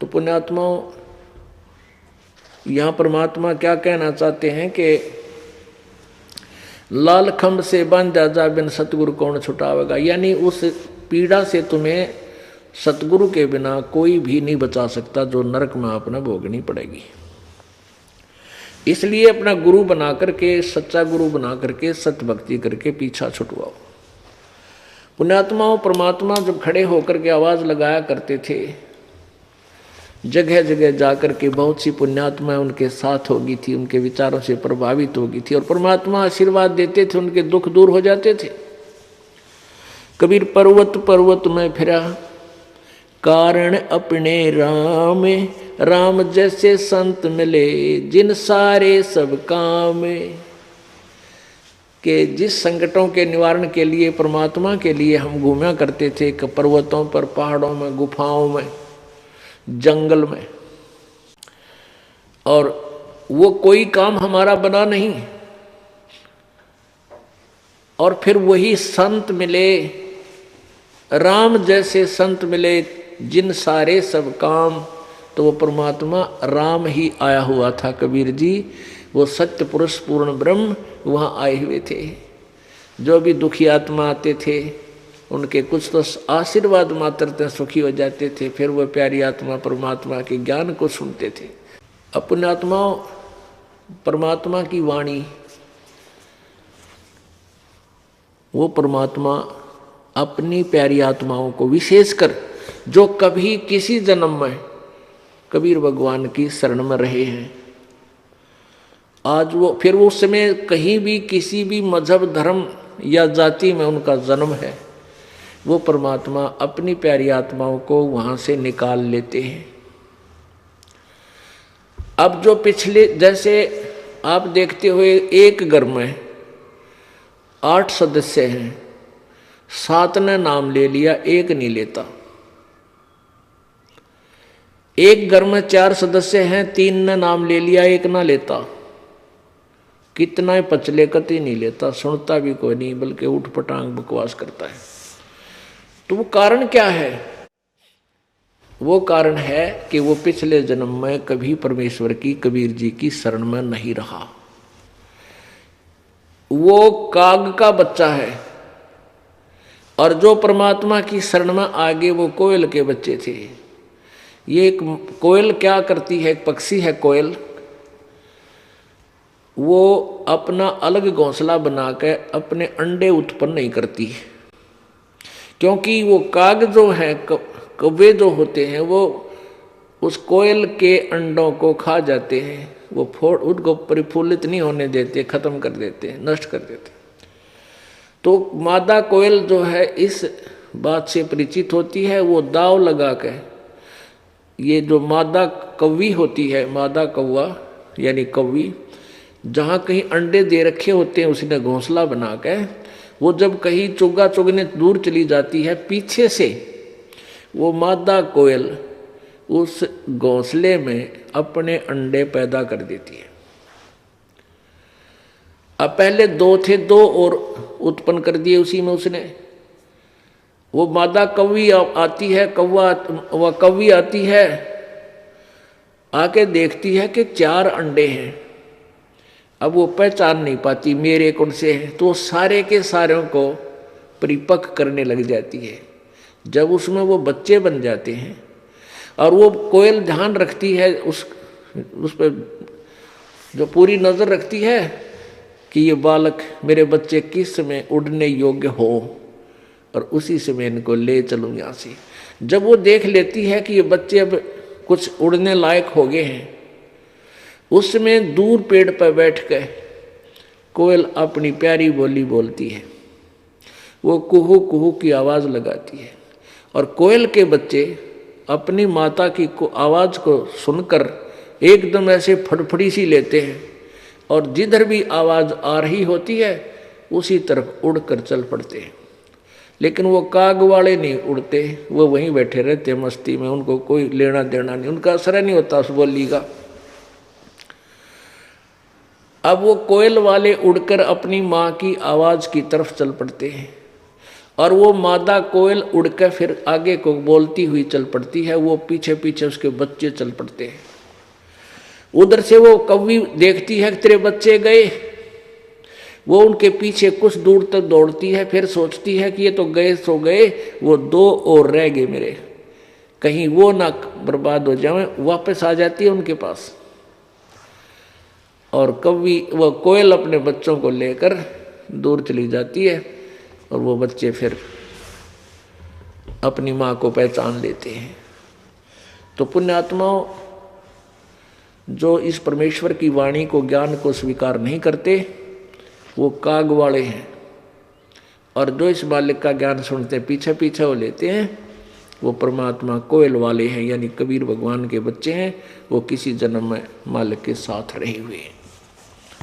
तो पुण्यात्माओं, यहाँ परमात्मा क्या कहना चाहते हैं कि लाल खंभ से बांधा जा बिन सतगुरु कौन छुटावेगा, यानी उस पीड़ा से तुम्हें सतगुरु के बिना कोई भी नहीं बचा सकता, जो नरक में अपना भोगनी पड़ेगी। इसलिए अपना गुरु बना करके, सच्चा गुरु बना करके, सत्य भक्ति करके पीछा छुटवाओ। पुण्यात्माओं, परमात्मा जब खड़े होकर के आवाज लगाया करते थे, जगह जगह जाकर के बहुत सी पुण्यात्माएं उनके साथ होगी थी, उनके विचारों से प्रभावित होगी थी, और परमात्मा आशीर्वाद देते थे, उनके दुख दूर हो जाते थे। कबीर पर्वत पर्वत में फिरा, कारण अपने राम, राम जैसे संत मिले जिन सारे सब काम। कि जिस संकटों के निवारण के लिए परमात्मा के लिए हम घूमा करते थे, पर्वतों पर, पहाड़ों में, गुफाओं में, जंगल में, और वो कोई काम हमारा बना नहीं, और फिर वही संत मिले, राम जैसे संत मिले जिन सारे सब काम। तो वो परमात्मा राम ही आया हुआ था। कबीर जी वो सत्य पुरुष पूर्ण ब्रह्म वहाँ आए हुए थे। जो भी दुखी आत्मा आते थे उनके कुछ तो आशीर्वाद मात्र सुखी हो जाते थे, फिर वो प्यारी आत्मा परमात्मा के ज्ञान को सुनते थे। अपने आत्माओं, परमात्मा की वाणी, वो परमात्मा अपनी प्यारी आत्माओं को, विशेषकर जो कभी किसी जन्म में कबीर भगवान की शरण में रहे हैं, आज वो फिर उस समय कहीं भी किसी भी मजहब, धर्म या जाति में उनका जन्म है, वो परमात्मा अपनी प्यारी आत्माओं को वहां से निकाल लेते हैं। अब जो पिछले, जैसे आप देखते हुए एक घर में 8 सदस्य हैं, 7 ने नाम ले लिया, एक नहीं लेता। एक घर में 4 सदस्य हैं, 3 ने नाम ले लिया, एक ना लेता। कितना ही पचले कति नहीं लेता, सुनता भी कोई नहीं, बल्कि उठ पटांग बकवास करता है। तो वो कारण क्या है? वो कारण है कि वो पिछले जन्म में कभी परमेश्वर की, कबीर जी की शरण में नहीं रहा। वो काग का बच्चा है, और जो परमात्मा की शरण में आगे वो कोयल के बच्चे थे। ये एक कोयल क्या करती है, एक पक्षी है कोयल, वो अपना अलग घोंसला बनाकर अपने अंडे उत्पन्न नहीं करती, क्योंकि वो काग जो है, कौवे जो होते हैं, वो उस कोयल के अंडों को खा जाते हैं। वो उनको परिफुल्लित नहीं होने देते, खत्म कर देते, नष्ट कर देते। तो मादा कोयल जो है इस बात से परिचित होती है, वो दाव लगा के, ये जो मादा कौवी होती है, मादा कौवा यानी कौवी, जहाँ कहीं अंडे दे रखे होते हैं उसने घोंसला बना के, वो जब कहीं चुगा चुगने दूर चली जाती है, पीछे से वो मादा कोयल उस घोंसले में अपने अंडे पैदा कर देती है। अब पहले 2 थे, 2 और उत्पन्न कर दिए उसी में उसने। वो मादा कौवी आती है, वह कौवी आती है, आके देखती है कि 4 अंडे हैं। अब वो पहचान नहीं पाती मेरे कौन से हैं, तो सारे के सारों को परिपक्व करने लग जाती है। जब उसमें वो बच्चे बन जाते हैं, और वो कोयल ध्यान रखती है, उस पर जो पूरी नज़र रखती है कि ये बालक, मेरे बच्चे किस समय उड़ने योग्य हो, और उसी समय इनको ले चलूँ यहाँ से। जब वो देख लेती है कि ये बच्चे अब कुछ उड़ने लायक हो गए हैं, उस समय दूर पेड़ पर बैठ कर कोयल अपनी प्यारी बोली बोलती है। वो कुहू कुहू की आवाज़ लगाती है, और कोयल के बच्चे अपनी माता की आवाज़ को सुनकर एकदम ऐसे फड़फड़ी सी लेते हैं, और जिधर भी आवाज़ आ रही होती है उसी तरफ उड़कर चल पड़ते हैं। लेकिन वो काग वाले नहीं उड़ते, वो वहीं बैठे रहते मस्ती में, उनको कोई लेना देना नहीं, उनका असर नहीं होता उस बोली का। अब वो कोयल वाले उड़कर अपनी माँ की आवाज़ की तरफ चल पड़ते हैं, और वो मादा कोयल उड़कर फिर आगे को बोलती हुई चल पड़ती है, वो पीछे पीछे उसके बच्चे चल पड़ते हैं। उधर से वो कौवी देखती है कि तेरे बच्चे गए, वो उनके पीछे कुछ दूर तक दौड़ती है, फिर सोचती है कि ये तो गए सो गए, वो 2 और रह गए मेरे, कहीं वो ना बर्बाद हो जाए, वापस आ जाती है उनके पास। और कौवी वो कोयल अपने बच्चों को लेकर दूर चली जाती है और वो बच्चे फिर अपनी माँ को पहचान लेते हैं। तो पुण्यात्माओं, जो इस परमेश्वर की वाणी को, ज्ञान को स्वीकार नहीं करते, वो काग वाले हैं, और जो इस बालक का ज्ञान सुनते पीछे पीछे हो लेते हैं, वो परमात्मा कोयल वाले हैं, यानी कबीर भगवान के बच्चे हैं। वो किसी जन्म में मालिक के साथ रहे हुए हैं।